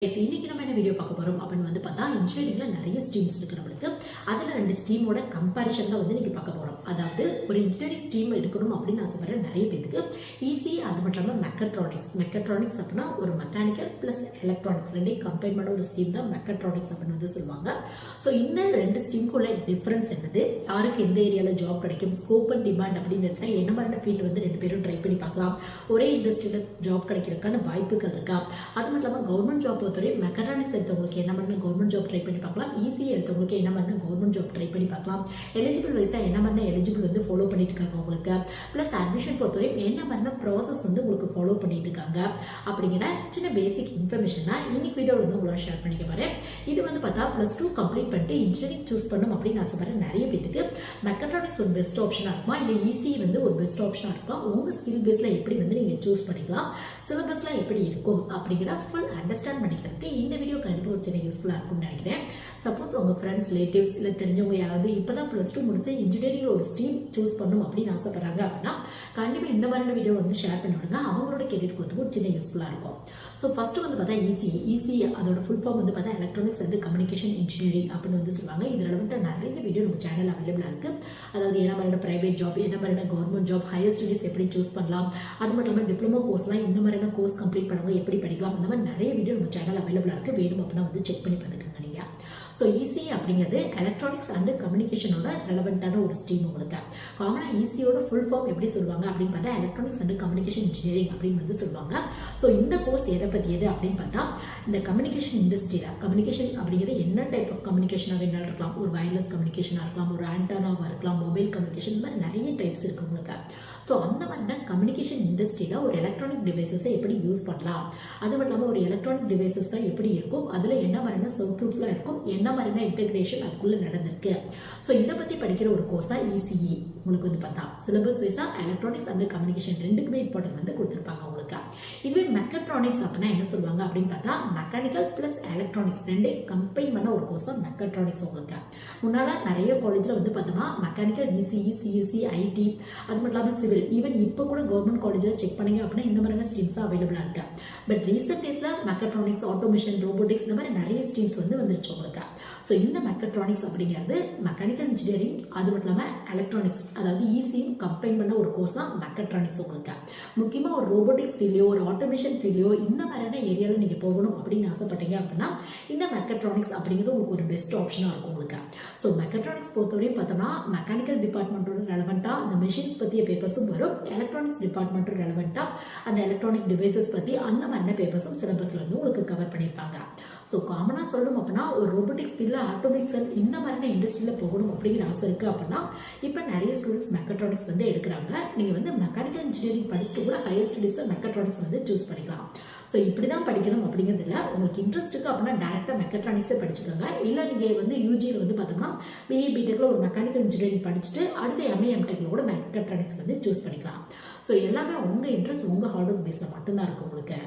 இன்னைக்கு நம்ம என்ன வீடியோ பார்க்க போறோம் அப்படின்னு வந்து பார்த்தா இன்ஜினியரிங்ல நிறைய ஸ்ட்ரீம்ஸ் இருக்கு நம்மளுக்கு. அதுல 2 ஸ்ட்ரீமோட கம்பேரிஷன் தான் வந்து இன்னைக்கு பார்க்க போறோம். அதாவது ஒரு இன்ஜினியரிங் ஸ்ட்ரீம் எடுக்கணும் அப்படின்னு ஆசைப்படுற நிறைய பேருக்கு ஈஸி, அது மட்டும் இல்லாமல் மெக்கட்ரானிக்ஸ் அப்படின்னா ஒரு மெக்கானிக்கல் பிளஸ் எலக்ட்ரானிக்ஸ் ரெண்டையும் கம்பைன் பண்ண ஒரு ஸ்ட்ரீம் தான் மெக்கட்ரானிக்ஸ் அப்படின்னு வந்து சொல்லுவாங்க. ஸோ இந்த 2 ஸ்ட்ரீம்க்குள்ள டிஃபரன்ஸ் என்னது, யாருக்கு எந்த ஏரியாவில் ஜாப் கிடைக்கும், ஸ்கோப் அண்ட் டிமாண்ட் அப்படின்னு என்ன மாதிரியான ஃபீல்டு வந்து 2 பேரும் ட்ரை பண்ணி பார்க்கலாம், ஒரே இண்டஸ்ட்ரியில் ஜாப் கிடைக்கிறதுக்கான வாய்ப்புகள் இருக்கா, அது மட்டும் இல்லாமல் கவர்மெண்ட் ஜாப் பொறுத்தவரை மெக்கட்ரானிக்ஸ் எடுத்தவங்களுக்கு என்ன மாதிரி கவர்மெண்ட் ஜாப் ட்ரை பண்ணி பார்க்கலாம், ஈஸியாக எடுத்தவங்களுக்கு என்ன மாதிரி கவர்மெண்ட் ஜாப் ட்ரை பண்ணி பார்க்கலாம், எலிஜிபிள் வைஸாக என்ன மாதிரி எலிஜிபிள் வந்து ஃபாலோ பண்ணிட்டு இருக்காங்க உங்களுக்கு, பிளஸ் அட்மிஷன் பொறுத்தவரை என்ன மாதிரி ப்ராசஸ் வந்து உங்களுக்கு ஃபாலோ பண்ணிட்டு இருக்காங்க அப்படிங்கிற சின்ன பேசிக் இன்ஃபர்மேஷன் தான் இன்னைக்கு வீடியோவில் வந்து உங்களோட ஷேர் பண்ணிக்க போறேன். இது வந்து பார்த்தா +2 கம்ப்ளீட் பண்ணிட்டு இன்ஜினியரிங் சூஸ் பண்ணணும் அப்படின்னு ஆசைப்படுற நிறைய பேருக்கு மெக்கட்ரானிக்ஸ் ஒரு பெஸ்ட் ஆப்ஷனாக இருக்குமா, இல்லை ஈஸி வந்து ஒரு பெஸ்ட் ஆப்ஷனாக இருக்குமா, உங்கள் ஸ்கில் பேஸில் எப்படி வந்து நீங்கள் சூஸ் பண்ணிக்கலாம், சிலபஸ்லாம் எப்படி இருக்கும் அப்படிங்கிற ஃபுல் அண்டர்ஸ்டாண்ட் பண்ணிக்கிறதுக்கு இந்த வீடியோ கண்டிப்பாக ஒரு சின்ன யூஸ்ஃபுல்லாக இருக்கும்னு நினைக்கிறேன். சப்போஸ் உங்கள் ஃப்ரெண்ட்ஸ், ரிலேட்டிவ்ஸ் இல்லை தெரிஞ்சவங்க யாராவது இப்போ தான் +2 முடிச்சு இன்ஜினியரிங் ஒரு ஸ்ட்ரீம் சூஸ் பண்ணணும் அப்படின்னு ஆசைப்படுறாங்க அப்படின்னா கண்டிப்பாக இந்த மாதிரியான வீடியோ வந்து ஷேர் பண்ணி விடுங்க. அவங்களோட கெரியர் கொடுத்து ஒரு சின்ன யூஸ்ஃபுல்லாக இருக்கும். ஸோ ஃபர்ஸ்ட் வந்து பார்த்தா ஈஸி அதோட ஃபுல் ஃபார்ம் வந்து பார்த்தா எலக்ட்ரானிக்ஸ் அண்ட் கம்யூனிகேஷன் இன்ஜினியரிங் அப்படின்னு வந்து சொல்லுவாங்க. இது ரெலவெண்ட்டாக நிறைய வீடியோ நம்ம சேனல் அவைலபிளாக இருக்குது. அதாவது என்ன மாதிரியான பிரைவேட் ஜாப், என்ன மாதிரியான கவர்மெண்ட் ஜாப், ஹையர் ஸ்டடீஸ் எப்படி சூஸ் பண்ணலாம், அது மட்டும் இல்லாமல் டிப்ளமோ கோர்ஸ்லாம் இந்த மாதிரியான கோர்ஸ் கம்ப்ளீட் பண்ணவங்க எப்படி படிக்கலாம், இந்த மாதிரி நிறைய வீடியோ நம்ம சேனல் அவைலபிளாக இருக்குது. வேணும் அப்படின்னா வந்து செக் பண்ணி பார்த்துக்கோங்க நீங்கள். ஸோ ஈஸி அப்படிங்கிறது எலக்ட்ரானிக்ஸ் அண்ட் கம்யூனிகேஷனோட ரெலவெண்ட்டான ஒரு ஸ்ட்ரீம். உங்களுக்கு காமனாக ஈஸியோட ஃபுல் ஃபார்ம் எப்படி சொல்லுவாங்க அப்படின்னு பார்த்தா எலக்ட்ரானிக்ஸ் அண்ட் கம்யூனிகேஷன் இன்ஜினியரிங் அப்படின்னு வந்து சொல்லுவாங்க. ஸோ இந்த கோர்ஸ் எதை பற்றியது அப்படின்னு பார்த்தா இந்த கம்யூனிகேஷன் இண்டஸ்ட்ரியில் கம்யூனிகேஷன் அப்படிங்கிறது என்ன டைப் ஆஃப் கம்யூனிகேஷனாக வேணாலும் இருக்கலாம், ஒரு வயர்லெஸ் கம்யூனிகேஷனாக இருக்கலாம், ஒரு ஆண்டனாவாக இருக்கலாம், மொபைல் கம்யூனிகேஷன், இந்த மாதிரி நிறைய டைப்ஸ் இருக்கு உங்களுக்கு. ஸோ அந்த மாதிரினா கம்யூனிகேஷன் இண்டஸ்ட்ரியில் ஒரு எலக்ட்ரானிக் டிவைசஸை எப்படி யூஸ் பண்ணலாம், அது மட்டும் இல்லாமல் ஒரு எலக்ட்ரானிக் டிவைசஸ் தான் எப்படி இருக்கும், அதில் என்ன மாதிரியான சர்க்யூட்ஸ்லாம் இருக்கும், என்ன மாதிரியான இன்டெகிரேஷன் அதுக்குள்ளே நடந்திருக்கு. ஸோ இதை பற்றி படிக்கிற ஒரு கோர்ஸாக இசிஇ உங்களுக்கு வந்து பார்த்தா சிலபஸ் வைஸாக எலக்ட்ரானிக்ஸ் அண்ட் கம்யூனிகேஷன் ரெண்டுக்குமே இம்பார்ட்டன்ட் வந்து கொடுத்துருப்பாங்க உங்களுக்கு. இதுவே மெக்கட்ரானிக்ஸ் அப்படின்னா என்ன சொல்லுவாங்க அப்படின்னு பார்த்தா மெக்கானிக்கல் பிளஸ் எலக்ட்ரானிக்ஸ் ரெண்டே கம்பைன் பண்ண ஒரு கோர்ஸ் தான் மெக்கட்ரானிக்ஸ் உங்களுக்கு. முன்னால் நிறைய காலேஜில் வந்து பார்த்தோம்னா மெக்கானிக்கல், இசிஇ, சிஎஸ்சி, ஐடி, அது மட்டும் இல்லாமல் சிவில், ஈவன் இப்போ கூட கவர்மெண்ட் காலேஜில் செக் பண்ணீங்க அப்படின்னா இந்த மாதிரியான ஸ்ட்ரீம்ஸ் தான் அவைலபிளாக இருக்கு. பட் ரீசெண்ட் டேஸில் மெக்கட்ரானிக்ஸ், ஆட்டோமேஷன், ரோபோட்டிக்ஸ் இந்த மாதிரி நிறைய ஸ்ட்ரீம்ஸ் வந்து வந்துருச்சு உங்களுக்கு. ஸோ இந்த மெக்கட்ரானிக்ஸ் அப்படிங்கிறது மெக்கானிக்கல் இன்ஜினியரிங், அது மட்டும் இல்லாமல் எலக்ட்ரானிக்ஸ் அதாவது ஈஸியும் கம்பைன் பண்ண ஒரு கோர்ஸ் தான் மெக்கட்ரானிக்ஸ் உங்களுக்கு. முக்கியமாக ஒரு ரோபோட்டிக்ஸ் ஃபீல்டையோ ஒரு ஆட்டோமேஷன் ஃபீல்டையோ இந்த மாதிரியான ஏரியாவில் நீங்கள் போகணும் அப்படின்னு ஆசைப்பட்டீங்க அப்படின்னா இந்த மெக்கட்ரானிக்ஸ் அப்படிங்கிறது உங்களுக்கு ஒரு பெஸ்ட் ஆப்ஷனாக இருக்கும் உங்களுக்கு. ஸோ மெக்கட்ரானிக்ஸ் பொறுத்தவரையும் பார்த்தோம்னா மெக்கானிக்கல் டிபார்ட்மெண்ட்டோட ரெலவெண்ட்டாக அந்த மெஷின்ஸ் பற்றிய பேப்பர்ஸும் வரும், எலக்ட்ரானிக்ஸ் டிபார்ட்மெண்ட்டோட ரெலவெண்ட்டாக அந்த எலக்ட்ரானிக் டிவைசஸ் பற்றி அந்த மாதிரியான பேப்பர்ஸும் சிலபஸில் வந்து உங்களுக்கு கவர் பண்ணியிருப்பாங்க. ஸோ காமனாக சொல்லணும் அப்படின்னா ஒரு ரோபோட்டிக்ஸ் ஃபீல்டில், ஆட்டோமேட்டிக்ஸ் இந்த மாதிரியான இண்டஸ்ட்ரியில் போகணும் அப்படிங்கிற ஆசை இருக்குது அப்படின்னா இப்போ நிறைய ஸ்டூடெண்ட்ஸ் மெக்கட்ரானிக்ஸ் வந்து எடுக்கிறாங்க. நீங்கள் வந்து மெக்கானிக்கல் இன்ஜினியரிங் படிச்சுட்டு கூட ஹையர் ஸ்டடீஸில் மெக்கட்ரானிக்ஸ் வந்து சூஸ் பண்ணிக்கலாம். ஸோ இப்படி தான் படிக்கணும் அப்படிங்கிறது இல்லை, உங்களுக்கு இன்ட்ரெஸ்ட் இருக்குது அப்படின்னா டேரெக்டாக மெக்கட்ரானிக்ஸே படிச்சுக்கோங்க. இல்லை நீங்கள் வந்து யூஜியில் வந்து பார்த்தோம்னா பிஇ, பிடெக்கில் ஒரு மெக்கானிக்கல் இன்ஜினியரிங் படிச்சுட்டு அடுத்து எம்ஏ, எம்டெக்கில் கூட மெக்கட்ரானிக்ஸ் வந்து சூஸ் பண்ணிக்கலாம். ஸோ எல்லாமே உங்கள் இன்ட்ரெஸ்ட், உங்கள் ஹார்ட் ஒர்க் பேஸில் மட்டும்தான் இருக்கும் உங்களுக்கு.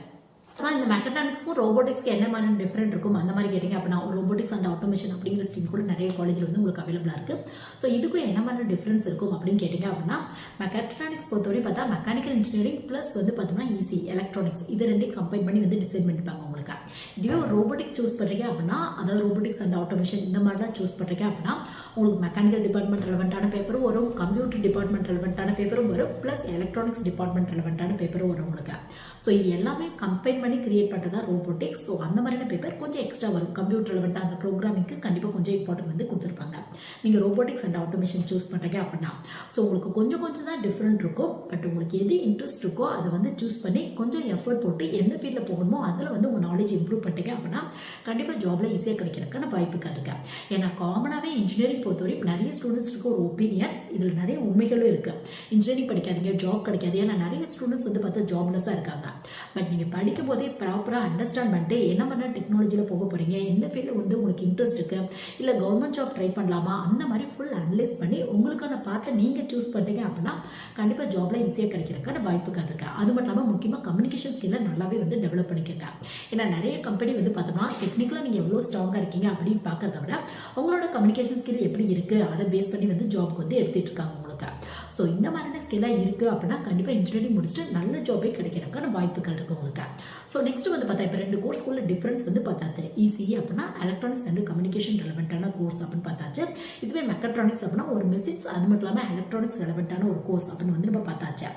ஆனால் இந்த மெக்கட்ரானிக்ஸ்க்கும் ரோபோட்டிக்ஸ்க்கு என்ன மாதிரி டிஃப்ரெண்ட் இருக்கும் அந்த மாதிரி கேட்டிங்க அப்படின்னா ரோபோட்டிக்ஸ் அண்ட் ஆட்டோமேஷன் அப்படிங்கிற ஸ்ட்ரீம் கூட நிறைய காலேஜில் வந்து உங்களுக்கு அவைலபிளாக இருக்குது. ஸோ இதுக்கும் என்ன மாதிரி டிஃப்ரென்ஸ் இருக்கும் அப்படின்னு கேட்டிங்க அப்படின்னா மெக்கட்ரானிக்ஸ் பொறுத்தவரை பார்த்தா மெக்கானிக்கல் இன்ஜினியரிங் ப்ளஸ் வந்து பார்த்தோம்னா ஈஸி எலக்ட்ரானிக்ஸ் இது ரெண்டையும் கம்பைன் பண்ணி வந்து டிசைன் பண்ணிப்பாங்க உங்களுக்கு. இதுவே ஒரு ரோபோட்டிக் சூஸ் பண்ணுறீங்க அப்படின்னா அதாவது ரோபோட்டிக்ஸ் அண்ட் ஆட்டோமேஷன் இந்த மாதிரிலாம் சூஸ் பண்ணுறீங்க அப்படின்னா உங்களுக்கு மெக்கானிக்கல் டிபார்ட்மெண்ட் ரெலவெண்ட்டான பேப்பரும் வரும், கம்ப்யூட்டர் டிபார்ட்மெண்ட் ரெலவெண்ட்டான பேப்பரும் வரும், ப்ளஸ் எலக்ட்ரானிக்ஸ் டிபார்ட்மெண்ட் ரெலவெண்ட்டான பேப்பரும் வரும் உங்களுக்கு. ஸோ இது எல்லாமே கம்பைன் பண்ணி கிரியேட் பண்ணுறதா ரோபோட்டிக்ஸ். ஸோ அந்த மாதிரியான பேப்பர் கொஞ்சம் எக்ஸ்ட்ரா வரும். கம்ப்யூட்டர் ரெலவெண்ட்டாக அந்த ப்ரோக்ராமிங்க்கு கண்டிப்பாக கொஞ்சம் இம்பார்ட்டன்ட் வந்து கொடுத்துருப்பாங்க நீங்கள் ரோபோட்டிக்ஸ் அண்ட் ஆட்டோமேஷன் சூஸ் பண்ணுறீங்க அப்படின்னா. ஸோ உங்களுக்கு கொஞ்சம் தான் டிஃப்ரெண்ட் இருக்கும். பட் உங்களுக்கு எது இன்ட்ரெஸ்ட் இருக்கோ அதை வந்து சூஸ் பண்ணி கொஞ்சம் எஃபர்ட் போட்டு எந்த ஃபீல்டில் போகணுமோ அதில் வந்து உங்கள் நாலேஜ் இம்ப்ரூவ் பண்ணிட்டீங்க அப்படின்னா கண்டிப்பாக ஜாபில் ஈஸியாக கிடைக்கிறதுக்கான வாய்ப்புகள் இருக்கு. ஏன்னா காமனாகவே இன்ஜினியரிங் பொறுத்தவரைக்கும் நிறைய ஸ்டூடெண்ட்ஸ்க்கு ஒரு ஒப்பீனியன், இதில் நிறைய உண்மைகளும் இருக்குது. இன்ஜினியரிங் படிக்காதீங்க, ஜாப் கிடைக்காது. ஏன்னா நிறைய ஸ்டூடெண்ட்ஸ் வந்து பார்த்தா ஜாப்லெஸ்ஸாக இருக்காங்க. பட் நீங்கள் படிக்கும் போதே ப்ராப்பராக அண்டர்ஸ்டாண்ட் பண்ணிட்டு என்ன மாதிரி டெக்னாலஜியில் போக போகிறீங்க, எந்த ஃபீல்டில் வந்து உங்களுக்கு இன்ட்ரெஸ்ட் இருக்குது, இல்லை கவர்மெண்ட் ஜாப் ட்ரை பண்ணலாமா, அந்த மாதிரி ஃபுல் அனலைஸ் பண்ணி உங்களுக்கான பார்ட்டை நீங்கள் சூஸ் பண்ணுறீங்க அப்படின்னா கண்டிப்பாக ஜாப்ல ஈஸியாக கிடைக்கிறதுக்கான வாய்ப்புகள் இருக்கு. அது மட்டும் இல்லாமல் முக்கியமாக கம்யூனிகேஷன் ஸ்கில்லை நல்லாவே வந்து டெவலப் பண்ணிக்கோங்க. ஏன்னா நிறைய கம்பெனி வந்து பார்த்தோம்னா டெக்னிக்கலாக நீங்கள் எவ்வளோ ஸ்ட்ராங்காக இருக்கீங்க அப்படின்னு பார்க்கறத விட உங்களோட கம்யூனிகேஷன் ஸ்கில் எப்படி இருக்குது அதை பேஸ் பண்ணி வந்து ஜாப்க்கு வந்து எடுத்துகிட்டு இருக்காங்க உங்களுக்கு. ஸோ இந்த மாதிரியான ஸ்கில்லாக இருக்குது அப்படின்னா கண்டிப்பாக இன்ஜினியரிங் முடிச்சுட்டு நல்ல ஜாபே கிடைக்கிறதுக்கான வாய்ப்புகள் இருக்குது உங்களுக்கு. ஸோ நெக்ஸ்ட் வந்து பார்த்தா இப்போ 2 கோர்ஸ்க்குள்ள டிஃப்ரென்ஸ் வந்து பார்த்தாச்சு. இசிஇ அப்படின்னா எலக்ட்ரானிக்ஸ் அண்ட் கம்யூனிகேஷன் ரெலவெண்ட்டான கோர்ஸ் அப்படின்னு பார்த்தாச்சு. இதுவே மெக்கட்ரானிக்ஸ் அப்படின்னா ஒரு மெஷின்ஸ் அது மட்டும் இல்லாமல் எலக்ட்ரானிக்ஸ் ரெலவெண்ட்டான ஒரு கோர்ஸ் அப்படின்னு வந்து நம்ம பார்த்தாச்சு.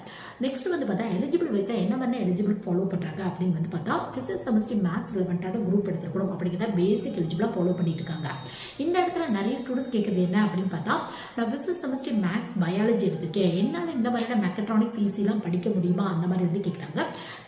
நெக்ஸ்ட் வந்து பார்த்தா எலிஜிபிள் வைஸாக என்ன மாதிரி எலிஜிபிள் ஃபாலோ பண்ணுறாங்க அப்படின்னு வந்து பார்த்தா பிசிக்ஸ் கெமிஸ்ட்ரி மேத்ஸ் ரெலவெண்ட்டான குரூப் எடுத்துருக்கணும் அப்படிங்கிறத பேசிக் எலிஜிபிளாக ஃபாலோ பண்ணிட்டு இருக்காங்க. இந்த இடத்துல நிறைய ஸ்டூடெண்ட்ஸ் கேட்குறது என்ன அப்படின்னு பார்த்தா நான் பிசிக்ஸ் கெமிஸ்ட்ரி மேத்ஸ் பயாலஜி எடுத்திருக்கேன், என்னால் இந்த மாதிரியான மெக்கட்ரானிக்ஸ் ஈஸிலாம் படிக்க முடியுமா அந்த மாதிரி வந்து கேட்குறாங்க.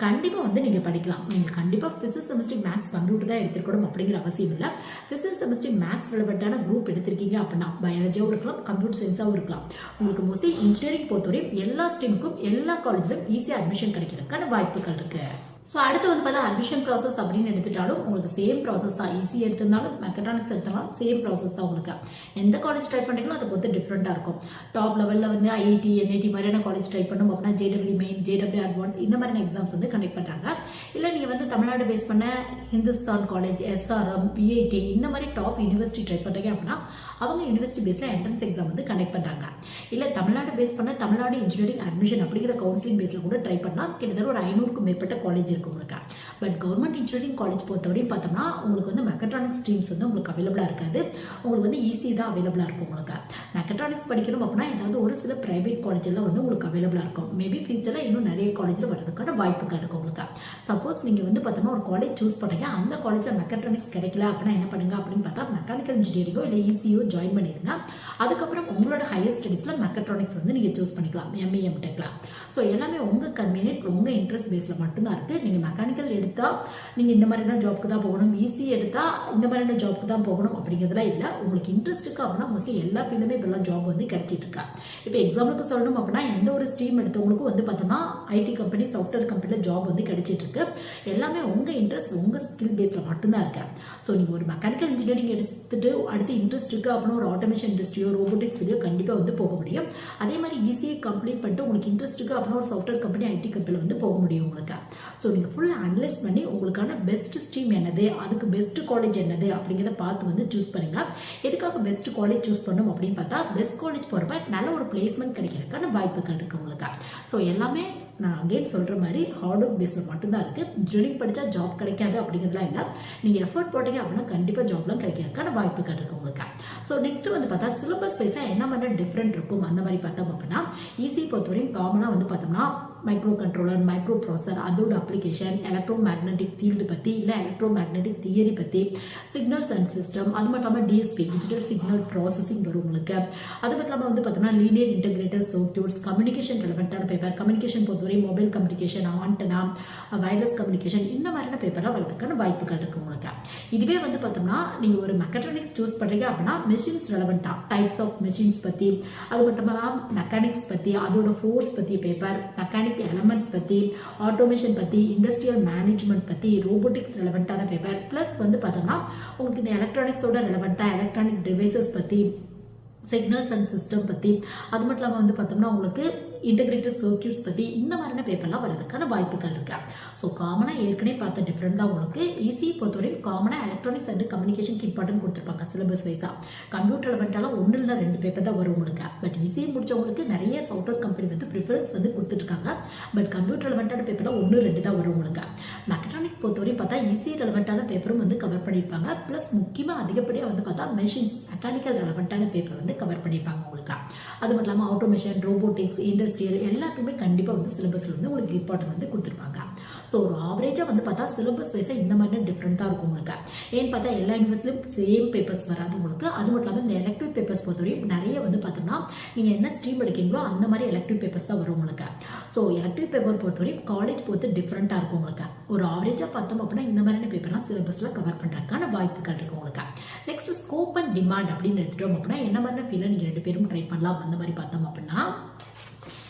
கண்டிப்பாக வந்து நீங்கள் படிக்கலாம். நீங்கள் கண்டிப்பாக பிசிக்ஸ் கெமிஸ்ட்ரி மேத்ஸ் கம்ப்யூட்டர் தான் எடுத்துருக்கணும் அப்படிங்கிற அவசியம் இல்லை. பிசிக்ஸ் கெமிஸ்ட்ரி மேத்ஸ் ரெலவெண்ட்டான குரூப் எடுத்திருக்கீங்க அப்படின்னா பயாலஜியாகவும் இருக்கலாம், கம்ப்யூட்டர் சயின்ஸாகவும் இருக்கலாம். உங்களுக்கு மோஸ்ட்லி இன்ஜினியரிங் பொறுத்தவரையும் எல்லா ஸ்ட்ரீமுக்கும் எல்லா காலேஜிலும் ஈஸியாக அட்மிஷன் கிடைக்கிறதுக்கான வாய்ப்புகள் இருக்கு. ஸோ அடுத்து வந்து பார்த்தா அட்மிஷன் ப்ராசஸ் அப்படின்னு எடுத்துட்டாலும் உங்களுக்கு சேம் ப்ராசஸ் தான். ஈஸி எடுத்திருந்தாலும் மெக்கட்ரானிக்ஸ் எடுத்தாலும் சேம் ப்ராசஸ் தான். உங்களுக்கு எந்த காலேஜ் ட்ரை பண்ணுறீங்களோ அதை பொறுத்து டிஃப்ரெண்ட்டாக இருக்கும். டாப் லெவலில் வந்து ஐஐடி என்ஐடி மாதிரியான காலேஜ் ட்ரை பண்ணணும் அப்படின்னா ஜேடபிள்யூ மெயின், ஜேடபிள்யூ அட்வான்ஸ் இந்த மாதிரியான எக்ஸாம்ஸ் வந்து கண்டக்ட் பண்ணுறாங்க. இல்லை நீங்கள் வந்து தமிழ்நாடு பேஸ் பண்ண ஹிந்துஸ்தான் காலேஜ், எஸ்ஆர்எம், விஐடி இந்த மாதிரி டாப் யூனிவர்சிட்டி ட்ரை பண்ணுறீங்க அப்படின்னா அவங்க யூனிவர்சிட்டி பேஸில் என்ட்ரன்ஸ் எக்ஸாம் வந்து கண்டக்ட் பண்ணுறாங்க. இல்லை தமிழ்நாடு பேஸ் பண்ண தமிழ்நாடு இன்ஜினியரிங் அட்மிஷன் அப்படிங்கிற கவுன்சிலிங் பேஸில் கூட ட்ரை பண்ணால் கிட்டத்தட்ட ஒரு 500க்கும் மேற்பட்ட காலேஜ் இருக்கு உங்களுக்கு. பட் கவர்மெண்ட் இன்ஜினியரிங் காலேஜ் பொறுத்தவரையும் பார்த்தோம்னா உங்களுக்கு வந்து மெக்கட்ரானிக்ஸ் ஸ்ட்ரீம்ஸ் வந்து உங்களுக்கு அவைலபிளாக இருக்காது. உங்களுக்கு வந்து ஈஸி தான் அவைலபிளாக இருக்கும். உங்களுக்கு மெக்கட்ரானிக்ஸ் படிக்கணும் அப்படின்னா ஏதாவது ஒரு சில பிரைவேட் காலேஜில் வந்து உங்களுக்கு அவைலபிளாக இருக்கும். மேபி ஃபியூச்சரில் இன்னும் நிறைய காலேஜில் வரதுக்கான வாய்ப்புகள் இருக்கும் உங்களுக்கு. சப்போஸ் நீங்கள் வந்து பார்த்தோம்னா ஒரு காலேஜ் சூஸ் பண்ணுறீங்க, அந்த காலேஜில் மெக்கட்ரானிக்ஸ் கிடைக்கல அப்படின்னா என்ன பண்ணுங்க அப்படின்னு பார்த்தா மெக்கானிக்கல் இன்ஜினியரிங்கோ இல்லை ஈஸியோ ஜாயின் பண்ணிடுங்க. அதுக்கப்புறம் உங்களோட ஹையர் ஸ்டடீஸில் மெக்கட்ரானிக்ஸ் வந்து நீங்கள் சூஸ் பண்ணிக்கலாம், எம்ஏ எம்டெக்லாம். ஸோ எல்லாமே உங்கள் கன்வீனியன்ட் உங்கள் இன்ட்ரெஸ்ட் பேஸில் மட்டும்தான் இருக்குது. நீங்கள் மெக்கானிக்கல் எடுத்தால் நீங்கள் இந்த மாதிரியான ஜாப்க்கு தான் போகணும், ஈஸி எடுத்தால் இந்த மாதிரியான ஜாப்க்கு தான் போகணும் அப்படிங்கிறதுலாம் இல்லை. உங்களுக்கு இன்ட்ரெஸ்ட் இருக்குது அப்படின்னா மோஸ்ட்லி எல்லா ஃபீல்டுமே இப்போலாம் ஜாப் வந்து கிடைச்சிட்டு இருக்கா. இப்போ எக்ஸாம்பிளுக்கு சொல்லணும் அப்படின்னா எந்த ஒரு ஸ்ட்ரீம் எடுத்தவங்களுக்கும் வந்து பார்த்தோம்னா ஐடி கம்பெனி, சாஃப்ட்வேர் கம்பெனியில் ஜாப் வந்து கிடைச்சிட்டு இருக்கு. எல்லாமே உங்கள் இன்ட்ரெஸ்ட் உங்கள் ஸ்கில் பேஸில் மட்டும்தான் இருக்கு. ஸோ நீங்கள் ஒரு மெக்கானிக்கல் இன்ஜினியரிங் எடுத்துட்டு அடுத்து இன்ட்ரெஸ்ட் இருக்குது அப்படின்னா ஒரு ஆட்டோமேஷன் இண்டஸ்ட்ரியோ ரோபோட்டிக்ஸ் வீடியோ கண்டிப்பாக வந்து போக முடியும். அதே மாதிரி ஈஸியாக கம்ப்ளீட் பண்ணிட்டு உங்களுக்கு இன்ட்ரெஸ்ட் இருக்குது அப்படின்னா ஒரு சாஃப்ட்வேர் கம்பெனி, ஐடி கம்பெனியில் வந்து போக முடியும் உங்களுக்கு. ஸோ நீங்கள் ஃபுல் அனலைஸ் பண்ணி உங்களுக்கான பெஸ்ட் ஸ்ட்ரீம் என்னது, அதுக்கு பெஸ்ட் காலேஜ் என்னது அப்படிங்கிறத பார்த்து வந்து சூஸ் பண்ணுங்க. எதுக்காக பெஸ்ட் காலேஜ் சூஸ் பண்ணணும் அப்படின்னு பார்த்தா பெஸ்ட் காலேஜ் போகிறப்ப நல்ல ஒரு பிளேஸ்மெண்ட் கிடைக்கிறதுக்கான வாய்ப்புகள் இருக்கு உங்களுக்கு. ஸோ எல்லாமே நான் அகெயின் சொல்கிற மாதிரி ஹார்ட் ஒர்க் பேஸில் மட்டும்தான் இருக்குது. இன்ஜினியரிங் படித்தா ஜாப் கிடைக்காது அப்படிங்கிறதுலாம் இல்லை. நீங்கள் எஃபர்ட் போட்டீங்க அப்படின்னா கண்டிப்பாக ஜாப்லாம் கிடைக்கிறதுக்கான வாய்ப்புகள் இருக்குது உங்களுக்கு. ஸோ நெக்ஸ்ட் வந்து பார்த்தா சிலபஸ் வைஸாக என்ன மாதிரி டிஃப்ரெண்ட் இருக்கும் அந்த மாதிரி பார்த்தோம் அப்படின்னா ஈஸி பொறுத்தவரையும் காமனாக வந்து பார்த்தோம்னா மைக்ரோ கண்ட்ரோலர், மைக்ரோ ப்ராசர், அதோட அப்ளிகேஷன், எலக்ட்ரோ மேக்னெட்டிக் ஃபீல்டு பற்றி, இல்லை எலக்ட்ரோ மேக்னெட்டிக் தியரி பற்றி, சிக்னல்ஸ் அண்ட் சிஸ்டம், அது மட்டும் இல்லாமல் டிஎஸ்பி டிஜிட்டல் சிக்னல் ப்ராசஸிங் வரும் உங்களுக்கு. அது மட்டும் இல்லாமல் வந்து பார்த்தோம்னா லீனியர் இன்டெகிரேட்டர் சர்க்யூட்ஸ், கம்யூனிகேஷன் ரெலவெண்ட்டான பேப்பர், கம்யூனிகேஷன் பொறுத்தவரை mobile communication, antenna, wireless communication இந்த மாதிரியான பேப்பர்லாம் வரதுக்கான வாய்ப்புகள் இருக்குது உங்களுக்கு. இதுவே வந்து பார்த்தோம்னா நீங்கள் ஒரு மெக்கட்ரானிக்ஸ் சூஸ் பண்ணுறீங்க அப்படின்னா மெஷின்ஸ் ரெலவெண்ட்டாக டைப்ஸ் ஆஃப் மெஷின்ஸ் பற்றி, அது மட்டும் இல்லாமல் மெக்கானிக்ஸ் பற்றி, அதோட ஃபோர்ஸ் பற்றி பேப்பர், மெக்கானிக் எலமெண்ட்ஸ் பற்றி, ஆட்டோமேஷன் பற்றி, இண்டஸ்ட்ரியல் மேனேஜ்மெண்ட் பற்றி, ரோபோட்டிக்ஸ் ரெலவெண்ட்டான பேப்பர், ப்ளஸ் வந்து பார்த்தோம்னா உங்களுக்கு இந்த எலக்ட்ரானிக்ஸோட ரெலவெண்ட்டாக எலக்ட்ரானிக் டிவைசஸ் பற்றி, சிக்னல்ஸ் அண்ட் சிஸ்டம் பற்றி, அது மட்டும் இல்லாமல் வந்து பார்த்தோம்னா உங்களுக்கு இன்டெகிரேட்டட் சர்க்யூட்ஸ் பற்றி இந்த மாதிரியான பேப்பர்லாம் வரதுக்கான வாய்ப்புகள் இருக்கு. ஸோ காமனாக ஏற்கனவே பார்த்த டிஃப்ரெண்ட் தான் உங்களுக்கு. ஈஸி பொறுத்தவரையும் காமனாக எலக்ட்ரானிக்ஸ் அண்ட் கம்யூனிகேஷனுக்கு இம்பார்ட்டன்ட் கொடுத்துருப்பாங்க சிலபஸ் வைஸாக. கம்ப்யூட்டர் ரெலவெண்ட்டாலும் 1 இல்லை 2 பேப்பர் தான் வரும் உங்களுக்கு. பட் ஈஸியாக முடிச்சவங்களுக்கு நிறைய சாஃப்ட்வேர் கம்பெனி வந்து ப்ரிஃபரன்ஸ் வந்து கொடுத்துருக்காங்க. பட் கம்ப்யூட்டர் ரெலவெண்ட்டான பேப்பரில் 1, 2 தான் வரும் உங்களுக்கு. மெக்கட்ரானிக்ஸ் பொறுத்தவரையும் பார்த்தா ஈஸி ரெலவெண்ட்டான பேப்பரும் வந்து கவர் பண்ணியிருப்பாங்க. ப்ளஸ் முக்கியமாக அதிகப்படியாக வந்து பார்த்தா மெஷின்ஸ், மெக்கானிக்கல் ரெலவெண்ட்டான பேப்பர் வந்து கவர் பண்ணியிருப்பாங்க உங்களுக்கு. அது மட்டும் இல்லாமல் ஆட்டோமேஷன், ரோபோட்டிக்ஸ், இண்டஸ்ட்ரியல் எல்லாத்துக்குமே கண்டிப்பாக வந்து சிலபஸில் வந்து உங்களுக்கு இம்பார்ட்டன்ட் வந்து கொடுத்துருப்பாங்க. ஸோ ஒரு ஆவரேஜாக வந்து பார்த்தா சிலபஸ் வைஸாக இந்த மாதிரி டிஃப்ரெண்ட்டாக இருக்கும் உங்களுக்கு. ஏன்னு பார்த்தா எல்லா யூனிவர்சிட்டியும் சேம் பேப்பர்ஸ் வராது உங்களுக்கு. அது மட்டும் இல்லாமல் இந்த எலக்டிவ் பேப்பர்ஸ் பொறுத்தவரையும் நிறைய வந்து பார்த்தோம்னா நீங்கள் என்ன ஸ்ட்ரீம் எடுக்கீங்களோ அந்த மாதிரி எலக்டிவ் பேப்பர்ஸ் தான் வரும் உங்களுக்கு. ஸோ எலக்டிவ் பேப்பர் பொறுத்தவரையும் காலேஜ் பொறுத்து டிஃப்ரெண்ட்டாக இருக்கும் உங்களுக்கு. ஒரு ஆவரேஜாக பார்த்தோம் அப்படின்னா இந்த மாதிரியான பேப்பர்லாம் சிலபஸில் கவர் பண்ணுறதுக்கான வாய்ப்புகள் இருக்கும் உங்களுக்கு. நெக்ஸ்ட் ஸ்கோப் அண்ட் டிமாண்ட் அப்படின்னு எடுத்துட்டோம் அப்படின்னா என்ன மாதிரியான ஃபீல்டில் நீங்கள் 2 பேரும் ட்ரை பண்ணலாம் அந்த மாதிரி பார்த்தோம் அப்படின்னா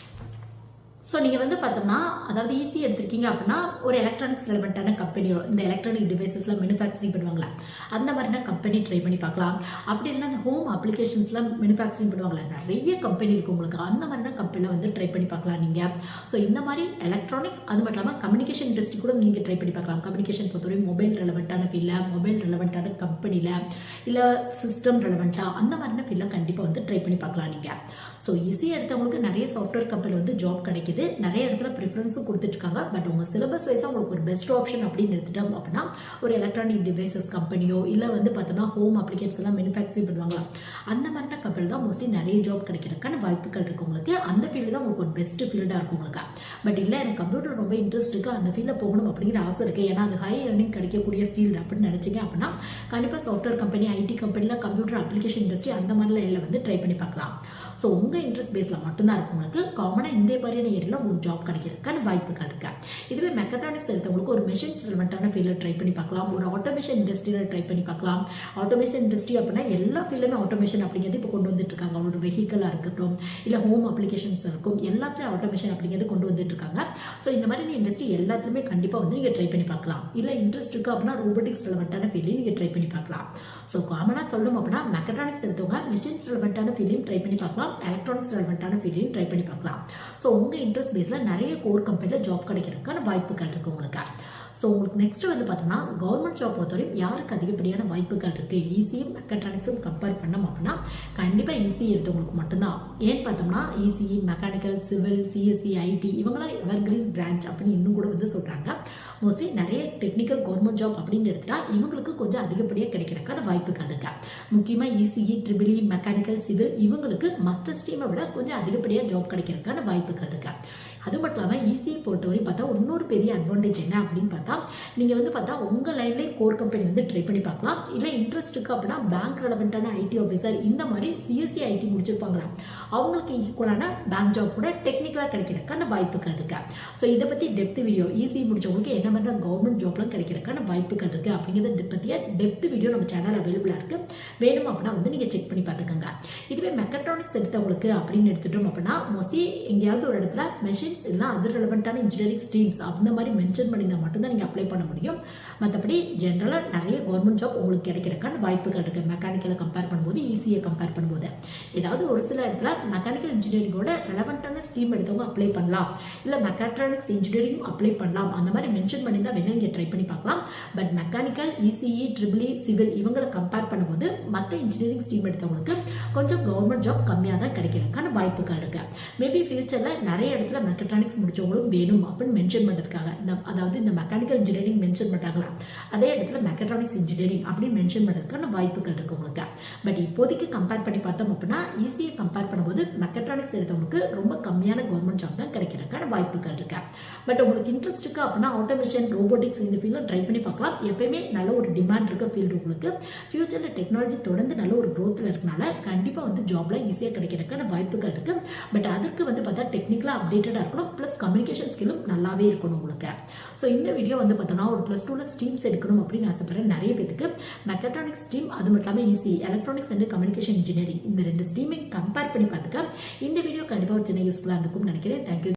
ஸோ நீங்கள் வந்து பார்த்தோம்னா அதாவது ஈஸி எடுத்திருக்கீங்க அப்படின்னா ஒரு எலக்ட்ரானிக்ஸ் ரெலவெண்ட்டான கம்பெனியோ இந்த எலக்ட்ரானிக் டிவைசஸ்லாம் மேனுஃபேக்சரிங் பண்ணுவாங்களா அந்த மாதிரினா கம்பெனி ட்ரை பண்ணி பார்க்கலாம். அப்படி இல்லைன்னா அந்த ஹோம் அப்ளிகேஷன்ஸ்லாம் மேனுஃபேக்சரிங் பண்ணுவாங்களா நிறைய கம்பெனி இருக்குது உங்களுக்கு, அந்த மாதிரினா கம்பெனியில் வந்து ட்ரை பண்ணி பார்க்கலாம் நீங்கள். ஸோ இந்த மாதிரி எலக்ட்ரானிக்ஸ் அது மட்டும் இல்லாமல் கம்யூனிகேஷன் இண்டஸ்ட்ரி கூட நீங்கள் ட்ரை பண்ணி பார்க்கலாம். கம்யூனிகேஷன் பொறுத்தவரை மொபைல் ரெலவெண்ட்டான ஃபீல்டில், மொபைல் ரெலவெண்ட்டான கம்பெனியில், இல்லை சிஸ்டம் ரெலவெண்ட்டாக அந்த மாதிரினா ஃபீல்டில் கண்டிப்பாக வந்து ட்ரை பண்ணி பார்க்கலாம் நீங்கள். ஸோ ஈஸி எடுத்தவங்களுக்கு நிறைய சாஃப்ட்வேர் கம்பெனியில் வந்து ஜாப் கிடைக்குது, நிறைய இடத்துல ப்ரிஃபரன்ஸும் கொடுத்துட்ருக்காங்க. பட் உங்கள் சிலபஸ் வைஸாக உங்களுக்கு ஒரு பெஸ்ட் ஆப்ஷன் அப்படின்னு எடுத்துட்டோம் அப்படின்னா ஒரு எலக்ட்ரானிக் டிவைசஸ் கம்பெனியோ இல்லை வந்து பார்த்தோன்னா ஹோம் அப்ளிகேஷன்ஸ் எல்லாம் மேனுஃபேக்சரிங் பண்ணுவாங்களா அந்த மாதிரியான கம்பெனி தான் மோஸ்ட்லி நிறைய ஜாப் கிடைக்கிறதுக்கான வாய்ப்புகள் இருக்குது உங்களுக்கு. அந்த ஃபீல்டு தான் உங்களுக்கு ஒரு பெஸ்ட் ஃபீல்டாக இருக்கும் உங்களுக்கு. பட் இல்லை எனக்கு கம்ப்யூட்டர் ரொம்ப இன்ட்ரெஸ்ட் இருக்குது, அந்த ஃபீல்டில் போகணும் அப்படிங்கிற ஆசை இருக்குது, ஏன்னா அது ஹை ஏர்னிங் கிடைக்கக்கூடிய ஃபீல்டு அப்படின்னு நினச்சிங்க அப்படின்னா கண்டிப்பாக சாஃப்ட்வேர் கம்பெனி, ஐடி கம்பெனியில், கம்ப்யூட்டர் அப்ளிகேஷன் இண்டஸ்ட்ரி அந்த மாதிரிலாம் வந்து ட்ரை பண்ணி பார்க்கலாம். ஸோ உங்கள் இன்ட்ரெஸ்ட் பேஸில் மட்டும்தான் இருக்கும் உங்களுக்கு. காமனாக இந்த மாதிரியான ஏரியாவில் உங்களுக்கு ஜாப் கிடைக்கிறதுக்கான வாய்ப்புகள் இருக்கு. இதுவே மெக்கட்ரானிக்ஸ் எடுத்தவங்களுக்கு ஒரு மெஷின்ஸ் ரிலவெண்ட்டான ஃபீல்டில் ட்ரை பண்ணி பார்க்கலாம், ஒரு ஆட்டோமேஷன் இண்டஸ்ட்ரியில் ட்ரை பண்ணி பார்க்கலாம். ஆட்டோமேஷன் இண்டஸ்ட்ரி அப்படின்னா எல்லா ஃபீல்டுமே ஆட்டோமேஷன் அப்படிங்கிறது இப்போ கொண்டு வந்துட்டு இருக்காங்க. ஒரு வெஹிக்கலாக இருக்கட்டும் இல்லை ஹோம் அப்ளிகேஷன்ஸ் இருக்கும், எல்லாத்துலேயும் ஆட்டோமேஷன் அப்படிங்கிறது கொண்டு வந்துட்டு இருக்காங்க. ஸோ இந்த மாதிரி இண்டஸ்ட்ரி எல்லாத்துலேயுமே கண்டிப்பாக வந்து நீங்கள் ட்ரை பண்ணி பார்க்கலாம். இல்லை இன்ட்ரெஸ்ட் இருக்குது அப்படின்னா ரோபோட்டிக்ஸ் ரிலவெண்ட்டான ஃபீல்டையும் நீங்கள் ட்ரை பண்ணி பார்க்கலாம். ஸோ காமனாக சொல்லணும் அப்படின்னா மெக்கட்ரானிக்ஸ் எடுத்தவங்க மெஷின்ஸ் ரிலவெண்ட்டான ஃபீல்டையும் ட்ரை பண்ணி பார்க்கலாம், எலக்ட்ரானிக்ஸ் ரெலவெண்ட்டான ஃபீல்டையும் ட்ரை பண்ணி பார்க்கலாம். ஸோ உங்கள் இன்ட்ரெஸ்ட் பேஸில் நிறைய கோர் கம்பெனியில் ஜாப் கிடைக்கிறதுக்கான வாய்ப்புகள் இருக்குது உங்களுக்கு. ஸோ உங்களுக்கு நெக்ஸ்ட் வந்து பார்த்தோம்னா கவர்மெண்ட் ஜாப் பொறுத்தவரையும் யாருக்கு அதிகப்படியான வாய்ப்புகள் இருக்குது ஈஸியும் மெக்கட்ரானிக்ஸும் கம்பேர் பண்ணோம் அப்படின்னா கண்டிப்பாக ஈஸி எடுத்தவங்களுக்கு மட்டும்தான். ஏன்னு பார்த்தோம்னா ECE, mechanical, civil, CSC, IT இவங்களாம் எவர்கிரீன் பிரான்ச் அப்படின்னு இன்னும் கூட வந்து சொல்கிறாங்க. மோஸ்ட்லி நிறைய டெக்னிக்கல் கவர்மெண்ட் ஜாப் அப்படின்னு எடுத்துட்டா இவங்களுக்கு கொஞ்சம் அதிகப்படியாக கிடைக்கிறதுக்கான வாய்ப்புகள் இருக்கு. முக்கியமாக இசிஇ, ட்ரிபிள்இ, மெக்கானிக்கல், சிவில் இவங்களுக்கு மற்ற ஸ்ட்ரீமை விட கொஞ்சம் அதிகப்படியாக ஜாப் கிடைக்கிறதுக்கான வாய்ப்புகள் இருக்கு. அது மட்டும் இல்லாமல் ஈஸியை பொறுத்தவரை பார்த்தா இன்னொரு பெரிய அட்வான்டேஜ் என்ன அப்படின்னு பார்த்தா நீங்கள் வந்து பார்த்தா உங்கள் லைன்லேயே கோர் கம்பெனி வந்து ட்ரை பண்ணி பார்க்கலாம். இல்லை இன்ட்ரெஸ்ட் இருக்குது அப்படின்னா பேங்க் ரெலவெண்ட்டான ஐடி ஆஃபீஸர் இந்த மாதிரி சிஎஸ்சி ஐடி முடிச்சிருப்பாங்களா அவங்களுக்கு ஈக்குவலான பேங்க் ஜாப் கூட டெக்னிக்கலாக கிடைக்கிறதுக்கான வாய்ப்புகள் இருக்கு. ஸோ இதை பற்றி டெப்த் வீடியோ ஈஸி முடிச்சவங்களுக்கு என்ன பண்ணுற கவர்மெண்ட் ஜாப்லாம் கிடைக்கிறதுக்கான வாய்ப்புகள் இருக்குது அப்படிங்கிறத பற்றிய டெப்த் வீடியோ நம்ம சேனல் அவைலபிளாக இருக்குது. வேணும் அப்படின்னா வந்து நீங்கள் செக் பண்ணி பார்த்துக்கோங்க. இதுவே மெக்கட்ரானிக்ஸ் எடுத்தவங்களுக்கு அப்படின்னு எடுத்துட்டோம் அப்படின்னா மோஸ்ட்லி எங்கேயாவது ஒரு இடத்துல மெஷின் இல்லை அது ரெலவெண்ட்டான இன்ஜினியரிங் ஸ்ட்ரீம்ஸ் அந்த மாதிரி மென்ஷன் பண்ணியிருந்தால் மட்டும்தான் நீங்கள் அப்ளை பண்ண முடியும். மற்றபடி ஜென்ரலாக நிறைய கவர்மெண்ட் ஜாப் உங்களுக்கு கிடைக்கிறதுக்கான வாய்ப்புகள் இருக்குது. மெக்கானிக்கலை கம்பேர் பண்ணும்போது ஈஸியை கம்பேர் பண்ணும்போது ஏதாவது ஒரு சில இடத்துல மெக்கானிக்கல் இன்ஜினியரிங்கோட ரெலவெண்ட்டான ஸ்ட்ரீம் எடுத்தவங்க அப்ளை பண்ணலாம், இல்லை மெக்காட்ரானிக்ஸ் இன்ஜினியரிங் அப்ளை பண்ணலாம் அந்த மாதிரி மென்ஷன் பண்ணியிருந்தால் வேணால் நீங்கள் ட்ரை பண்ணி பார்க்கலாம். But mechanical, ECE, triple E, civil இவங்களை கம்பேர் பண்ணும்போது மற்ற இன்ஜினியரிங் ஸ்ட்ரீம் எடுத்தவங்களுக்கு கொஞ்சம் கவர்மெண்ட் ஜாப் கம்மியாக தான் கிடைக்கிறதுக்கான வாய்ப்புகள் இருக்குது. மேபி ஃபியூச்சரில் நிறைய இடத்துல மெக்கட்ரானிக்ஸ் முடிச்சவங்களும் வேணும் அப்படின்னு மென்ஷன் பண்ணுறதுக்காக அதாவது இந்த மெக்கானிக்கல் இன்ஜினியரிங் மென்ஷன் பண்ணுறாங்களா அதே இடத்துல மெக்கட்ரானிக்ஸ் இன்ஜினியரிங் அப்படின்னு மென்ஷன் பண்ணுறதுக்கான வாய்ப்புகள் இருக்கு உங்களுக்கு. பட் இப்போதைக்கு கம்பேர் பண்ணி பார்த்தோம் அப்படின்னா ஈஸியை கம்பேர் பண்ணும்போது மெக்கட்ரானிக்ஸ் எடுத்தவங்களுக்கு ரொம்ப கம்மியான கவர்மெண்ட் ஜாப் தான் கிடைக்கிறதுக்கான வாய்ப்புகள் இருக்கு. பட் உங்களுக்கு இன்ட்ரெஸ்ட் இருக்கு அப்படின்னா ஆட்டோமேஷன், ரோபோட்டிக்ஸ் இந்த ஃபீல்டில் ட்ரை பண்ணி பார்க்கலாம். எப்பயுமே நல்ல ஒரு டிமாண்ட் இருக்க ஃபீல்டு உங்களுக்கு. ஃபியூச்சரில் டெக்னாலஜி தொடர்ந்து நல்ல ஒரு க்ரோத்தில் இருக்கனால கண்டிப்பாக வந்து ஜாப்ல ஈஸியாக கிடைக்கிறதுக்கான வாய்ப்புகள் இருக்கு. பட் அதற்கு வந்து பார்த்தா டெக்னிக்கலாக அப்டேட்டடாக இருக்கணும், ப்ளஸ் கம்யூனிகேஷன் ஸ்கில்லும் நல்லாவே இருக்கணும் உங்களுக்கு. ஸோ இந்த வீடியோ வந்து பார்த்தோன்னா ஒரு +2 ஸ்ட்ரீம்ஸ் எடுக்கணும் அப்படின்னு ஆசைப்படுறேன் நிறைய பேருக்கு. மெக்கட்ரானிக்ஸ் ஸ்ட்ரீம் அது மட்டும் இல்லாமல் easy, electronics and communication engineering இந்த 2 ஸ்ட்ரீமை கம்பேர் பண்ணி பார்த்துக்க இந்த வீடியோ கண்டிப்பாக ஒரு சின்ன யூஸ்ஃபுல்லாக இருக்கும்னு நினைக்கிறேன். தேங்க்யூ.